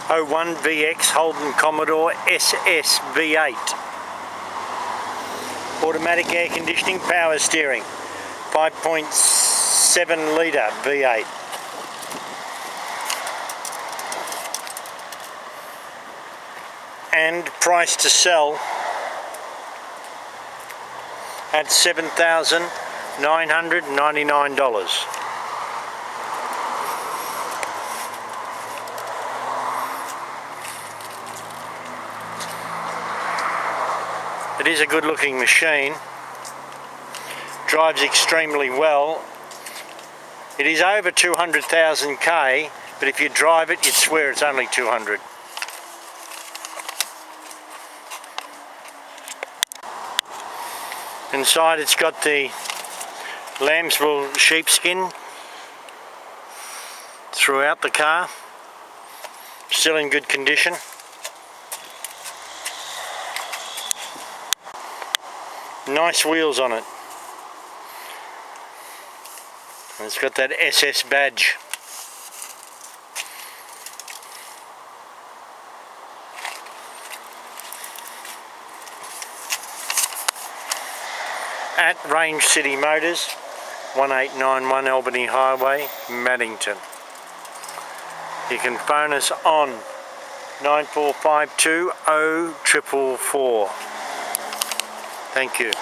01 VX Holden Commodore SS V8. Automatic air conditioning, power steering, 5.7 litre V8. And price to sell at $7,999. It is a good looking machine, drives extremely well. It is over 200,000 K, but if you drive it, you'd swear it's only 200. Inside it's got the lambswool sheepskin throughout the car, still in good condition. Nice wheels on it. And it's got that SS badge. At RangeCityMotors, 1891 Albany Highway, Maddington. You can phone us on 9452 0444. Thank you.